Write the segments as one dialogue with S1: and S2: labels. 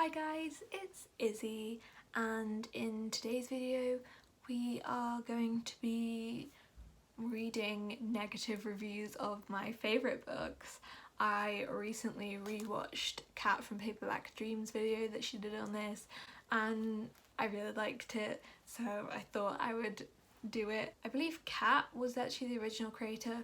S1: Hi guys, it's Izzy, and in today's video we are going to be reading negative reviews of my favourite books. I recently rewatched Kat from Paperback Dreams video that she did on this and I really liked it, so I thought I would do it. I believe Kat was actually the original creator.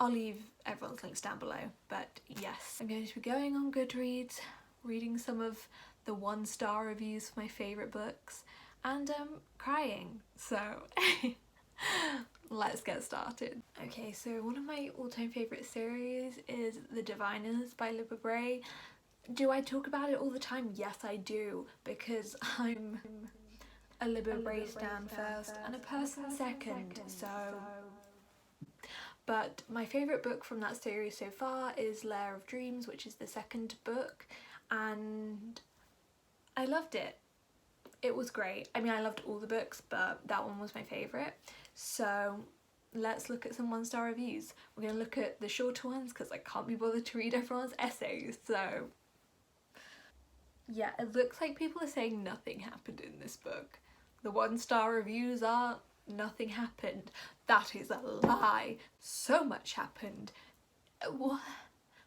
S1: I'll leave everyone's links down below, but yes, I'm going to be going on Goodreads, reading some of the 1-star reviews for my favourite books and crying, so let's get started. Okay, so one of my all-time favourite series is The Diviners by Libba Bray. Do I talk about it all the time? Yes I do, because I'm a Libba Bray stan first and a person second, so... But my favourite book from that series so far is Lair of Dreams, which is the second book, and I loved it. It was great. I mean, I loved all the books, but that one was my favourite. So let's look at some 1-star reviews. We're going to look at the shorter ones because I can't be bothered to read everyone's essays, so... Yeah, it looks like people are saying nothing happened in this book. The 1-star reviews are nothing happened. That is a lie. So much happened.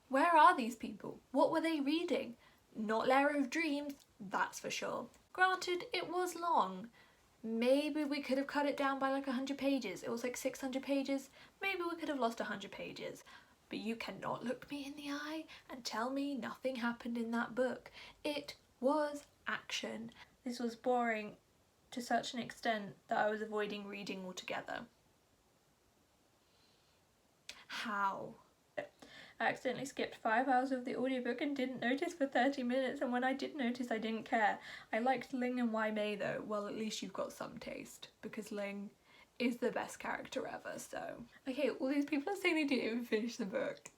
S1: Where are these people? What were they reading? Not Lair of Dreams, that's for sure. Granted, it was long. Maybe we could have cut it down by like 100 pages. It was like 600 pages. Maybe we could have lost 100 pages. But you cannot look me in the eye and tell me nothing happened in that book. It was action. This was boring to such an extent that I was avoiding reading altogether. How? I accidentally skipped 5 hours of the audiobook and didn't notice for 30 minutes, and when I did notice I didn't care. I liked Ling and Wai Mei though. Well, at least you've got some taste, because Ling is the best character ever, so... Okay, all these people are saying they didn't even finish the book.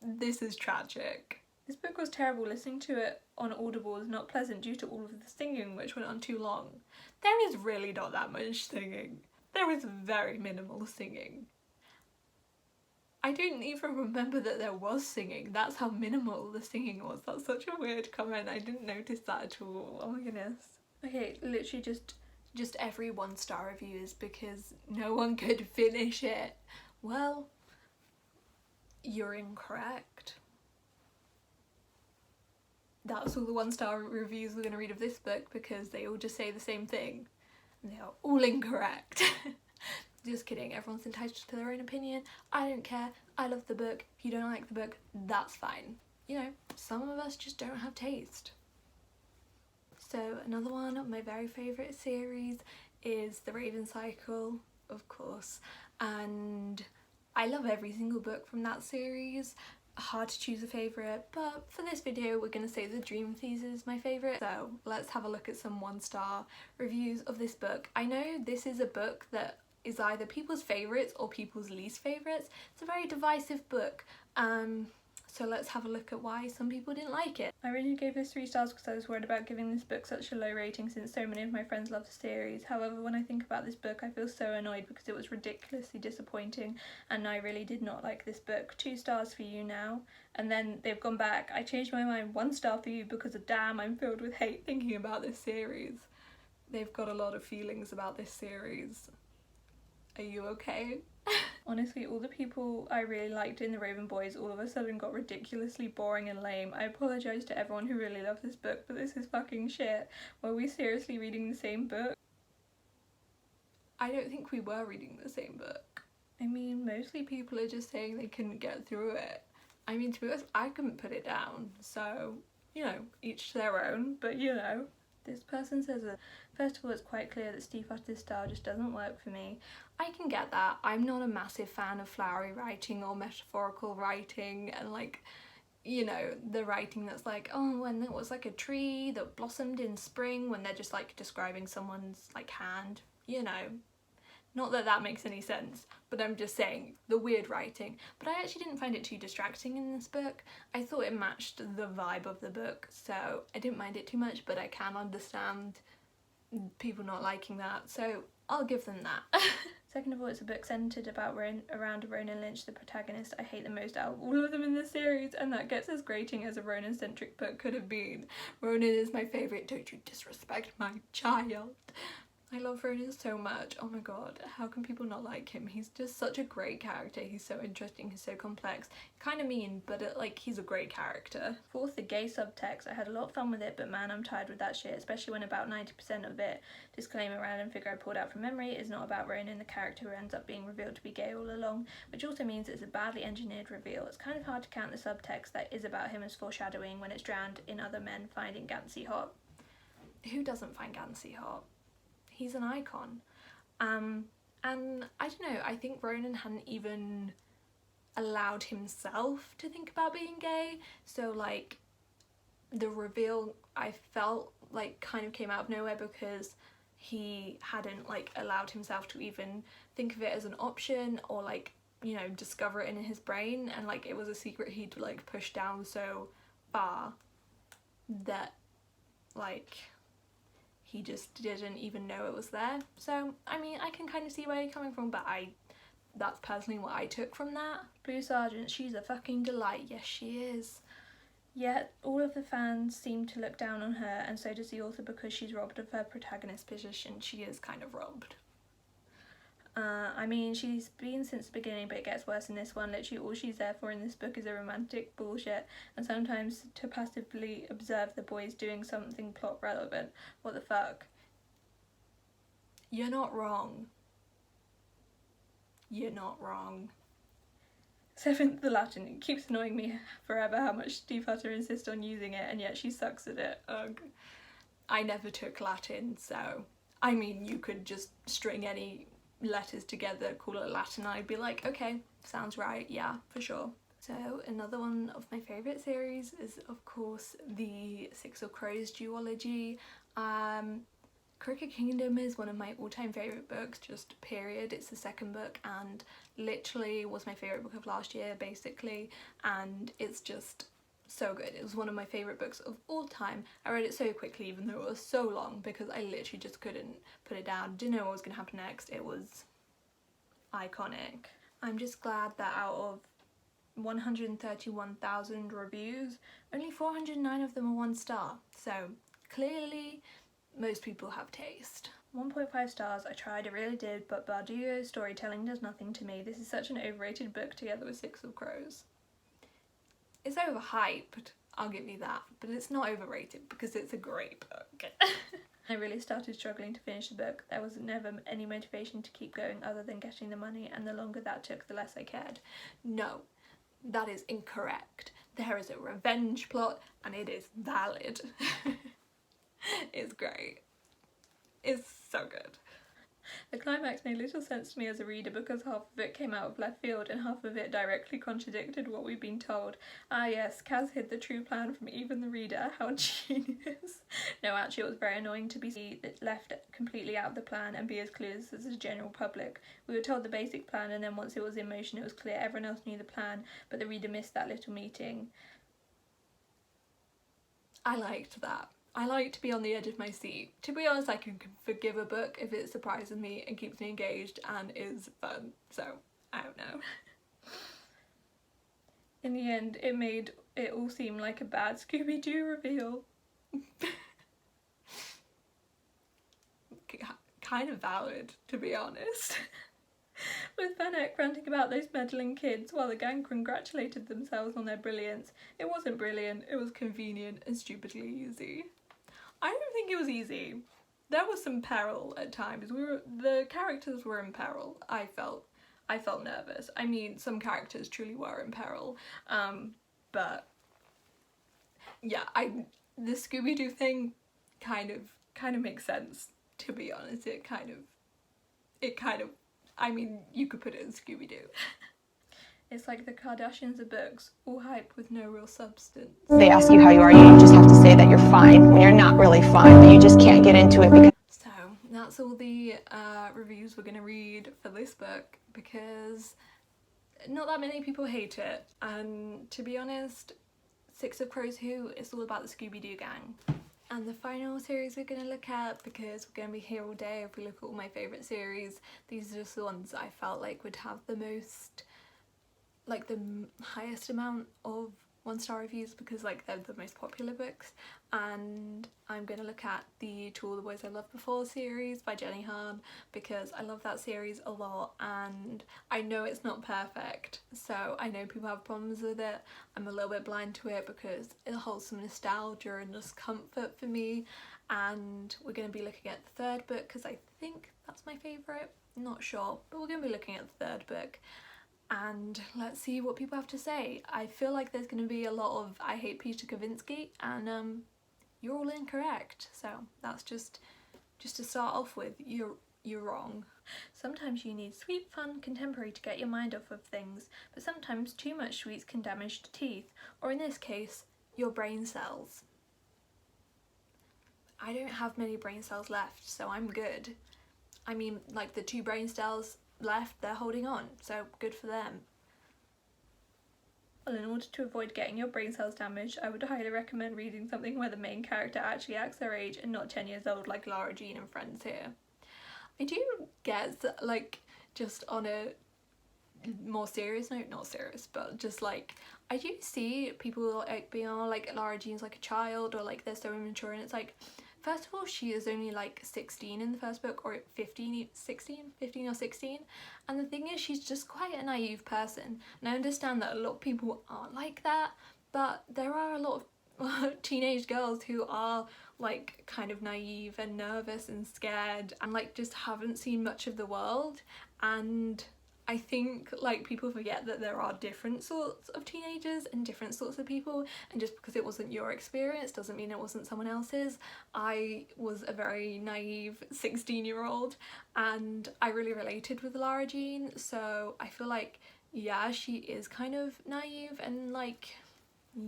S1: This is tragic. This book was terrible. Listening to it on Audible was not pleasant due to all of the singing, which went on too long. There is really not that much singing. There is very minimal singing. I didn't even remember that there was singing. That's how minimal the singing was. That's such a weird comment. I didn't notice that at all. Oh my goodness. Okay, literally just every 1-star reviews because no one could finish it. Well, you're incorrect. That's all the 1-star reviews we're going to read of this book because they all just say the same thing. And they are all incorrect. Just kidding, everyone's entitled to their own opinion. I don't care. I love the book. If you don't like the book, that's fine. You know, some of us just don't have taste. So another one of my very favourite series is The Raven Cycle, of course. And I love every single book from that series. Hard to choose a favourite, but for this video we're going to say The Dream Thieves is my favourite. So let's have a look at some 1-star reviews of this book. I know this is a book that is either people's favourites or people's least favourites. It's a very divisive book, so let's have a look at why some people didn't like it. I originally gave this 3 stars because I was worried about giving this book such a low rating since so many of my friends love the series. However, when I think about this book I feel so annoyed because it was ridiculously disappointing and I really did not like this book. 2 stars for you now. And then they've gone back. I changed my mind, 1 star for you because of damn, I'm filled with hate thinking about this series. They've got a lot of feelings about this series. Are you okay? Honestly, all the people I really liked in The Raven Boys all of a sudden got ridiculously boring and lame. I apologise to everyone who really loved this book, but this is fucking shit. Were we seriously reading the same book? I don't think we were reading the same book. I mean, mostly people are just saying they couldn't get through it. I mean, to be honest, I couldn't put it down, so, you know, each their own, but you know. This person says that, first of all, it's quite clear that Steve Utter's style just doesn't work for me. I can get that. I'm not a massive fan of flowery writing or metaphorical writing and like, you know, the writing that's like, oh, when it was like a tree that blossomed in spring, when they're just like describing someone's like hand, you know. Not that that makes any sense, but I'm just saying, the weird writing. But I actually didn't find it too distracting in this book. I thought it matched the vibe of the book, so I didn't mind it too much, but I can understand people not liking that. So I'll give them that.
S2: Second of all, it's a book centred around Ronan Lynch, the protagonist I hate the most out of all of them in the series, and that gets as grating as a Ronan-centric book could have been.
S1: Ronan is my favourite, don't you disrespect my child. I love Ronan so much. Oh my god, how can people not like him? He's just such a great character. He's so interesting, he's so complex. Kind of mean, but like, he's a great character.
S2: Fourth, the gay subtext. I had a lot of fun with it, but man, I'm tired with that shit, especially when about 90% of it, disclaimer, random figure I pulled out from memory, is not about Ronan, the character who ends up being revealed to be gay all along, which also means it's a badly engineered reveal. It's kind of hard to count the subtext that is about him as foreshadowing when it's drowned in other men finding Gansey hot.
S1: Who doesn't find Gansey hot? He's an icon. And I don't know, I think Ronan hadn't even allowed himself to think about being gay, so like the reveal I felt like kind of came out of nowhere because he hadn't like allowed himself to even think of it as an option or like, you know, discover it in his brain, and like it was a secret he'd like pushed down so far that like he just didn't even know it was there. So I mean, I can kind of see where you're coming from, but that's personally what I took from that.
S2: Blue Sergeant, she's a fucking delight.
S1: Yes, she is.
S2: Yet all of the fans seem to look down on her, and so does the author, because she's robbed of her protagonist position.
S1: She is kind of robbed.
S2: I mean, she's been since the beginning, but it gets worse in this one. Literally all she's there for in this book is a romantic bullshit, and sometimes to passively observe the boys doing something plot relevant. What the fuck?
S1: You're not wrong. You're not wrong.
S2: Seventh, the Latin. It keeps annoying me forever how much Steve Hutter insists on using it, and yet she sucks at it.
S1: Ugh. I never took Latin, so I mean, you could just string any letters together, call it Latin, I'd be like, okay, sounds right, yeah, for sure. So another one of my favourite series is of course the Six of Crows duology. Crooked Kingdom is one of my all-time favourite books, just period. It's the second book and literally was my favourite book of last year basically, and it's just so good. It was one of my favourite books of all time. I read it so quickly even though it was so long because I literally just couldn't put it down. Didn't know what was going to happen next. It was iconic. I'm just glad that out of 131,000 reviews, only 409 of them are 1 star. So clearly most people have taste.
S2: 1.5 stars. I tried, I really did, but Bardugio's storytelling does nothing to me. This is such an overrated book together with Six of Crows. It's overhyped, I'll give you that, but it's not overrated because it's a great book. I really started struggling to finish the book. There was never any motivation to keep going other than getting the money, and the longer that took, the less I cared.
S1: No, that is incorrect. There is a revenge plot and it is valid. It's great. It's so good.
S2: The climax made little sense to me as a reader because half of it came out of left field and half of it directly contradicted what we've been told. Ah yes, Kaz hid the true plan from even the reader. How genius. No, actually it was very annoying to be left completely out of the plan and be as clueless as the general public. We were told the basic plan, and then once it was in motion it was clear everyone else knew the plan, but the reader missed that little meeting.
S1: I liked that. I like to be on the edge of my seat. To be honest, I can forgive a book if it surprises me and keeps me engaged and is fun. So, I don't know.
S2: In the end, it made it all seem like a bad Scooby-Doo reveal.
S1: Kind of valid, to be honest.
S2: With Van Eyck ranting about those meddling kids while the gang congratulated themselves on their brilliance. It wasn't brilliant, it was convenient and stupidly easy. I don't think it was easy. There was some peril at times. The characters were in peril. I felt nervous. I mean, some characters truly were in peril. But yeah, the Scooby-Doo thing kind of makes sense, to be honest. It kind of I mean, you could put it in Scooby-Doo. It's like the Kardashians of books, all hype with no real substance.
S3: They ask you how you are, you just have to say that you're fine when you're not really fine, but you just can't get into it because...
S1: So, that's all the reviews we're going to read for this book, because not that many people hate it, and to be honest, Six of Crows Who is all about the Scooby-Doo gang. And the final series we're going to look at, because we're going to be here all day if we look at all my favourite series, these are just the ones I felt like would have the most, like the highest amount of 1-star reviews, because like they're the most popular books. And I'm going to look at the To All the Boys I Loved Before series by Jenny Han, because I love that series a lot and I know it's not perfect, so I know people have problems with it. I'm a little bit blind to it because it holds some nostalgia and just comfort for me. And we're going to be looking at the third book because I think that's my favourite, not sure, but we're going to be looking at the third book. And let's see what people have to say. I feel like there's going to be a lot of I hate Peter Kavinsky, and you're all incorrect. So that's just to start off with, you're wrong.
S2: Sometimes you need sweet, fun, contemporary to get your mind off of things, but sometimes too much sweets can damage the teeth,
S1: Or in this case, your brain cells. I don't have many brain cells left, so I'm good. I mean, like the 2 brain cells left, they're holding on, so good for them.
S2: Well, in order to avoid getting your brain cells damaged, I would highly recommend reading something where the main character actually acts their age and not 10 years old like Lara Jean and friends here. I do guess, like, just on a more serious note, not serious, but just like, I do see people like being all like Lara Jean's like a child, or like they're so immature, and it's like, first of all, she is only like 16 in the first book, or 15 or 16, and the thing is, she's just quite a naive person, and I understand that a lot of people aren't like that, but there are a lot of teenage girls who are like kind of naive and nervous and scared and like just haven't seen much of the world. And I think like people forget that there are different sorts of teenagers and different sorts of people, and just because it wasn't your experience doesn't mean it wasn't someone else's. I was a very naive 16-year-old and I really related with Lara Jean, so I feel like, yeah, she is kind of naive and like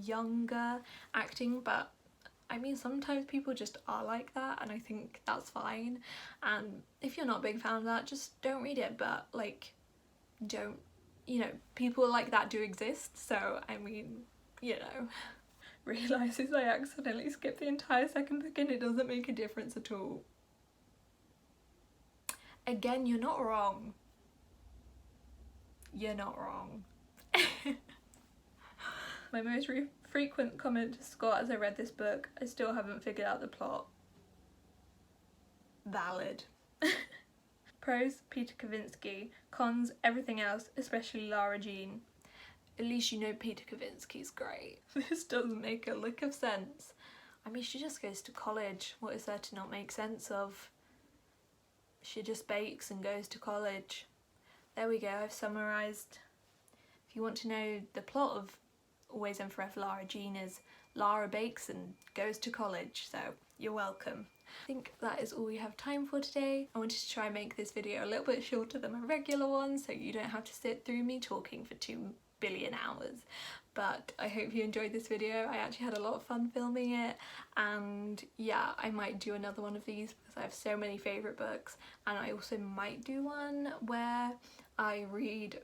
S2: younger acting, but I mean sometimes people just are like that and I think that's fine. And if you're not a big fan of that, just don't read it, but like, don't, you know, people like that do exist, so I mean, you know. realises I accidentally skipped the entire second book and it doesn't make a difference at all.
S1: Again, you're not wrong. You're not wrong.
S2: My most frequent comment to Scott as I read this book, I still haven't figured out the plot.
S1: Valid.
S2: Pros, Peter Kavinsky. Cons, everything else, especially Lara Jean.
S1: At least you know Peter Kavinsky's great. This doesn't make a lick of sense. I mean, she just goes to college. What is there to not make sense of? She just bakes and goes to college. There we go, I've summarised. If you want to know the plot of Always and Forever Lara Jean, is Lara bakes and goes to college, so you're welcome. I think that is all we have time for today. I wanted to try and make this video a little bit shorter than my regular one, so you don't have to sit through me talking for 2 billion hours. But I hope you enjoyed this video. I actually had a lot of fun filming it, and yeah, I might do another one of these because I have so many favourite books, and I also might do one where I read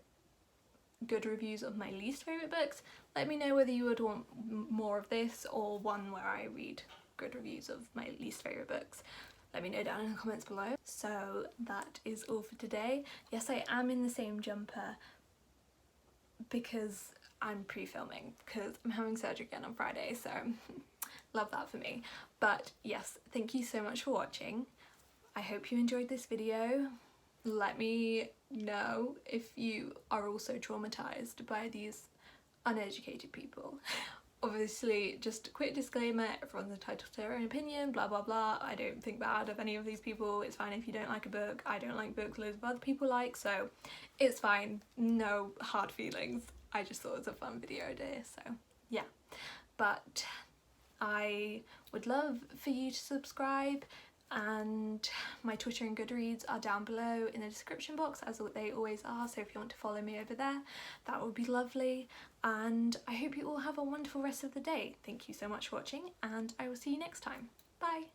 S1: good reviews of my least favourite books. Let me know whether you would want more of this or one where I read good reviews of my least favourite books. Let me know down in the comments below. So that is all for today. Yes, I am in the same jumper because I'm pre-filming because I'm having surgery again on Friday, so love that for me. But yes, thank you so much for watching. I hope you enjoyed this video. Let me know if you are also traumatised by these uneducated people. Obviously, just a quick disclaimer, everyone's entitled to their own opinion, blah blah blah. I don't think bad of any of these people. It's fine if you don't like a book. I don't like books loads of other people like, so it's fine. No hard feelings. I just thought it was a fun video idea, so yeah. But I would love for you to subscribe, and my Twitter and Goodreads are down below in the description box, as they always are, so if you want to follow me over there, that would be lovely. And I hope you all have a wonderful rest of the day. Thank you so much for watching, and I will see you next time. Bye!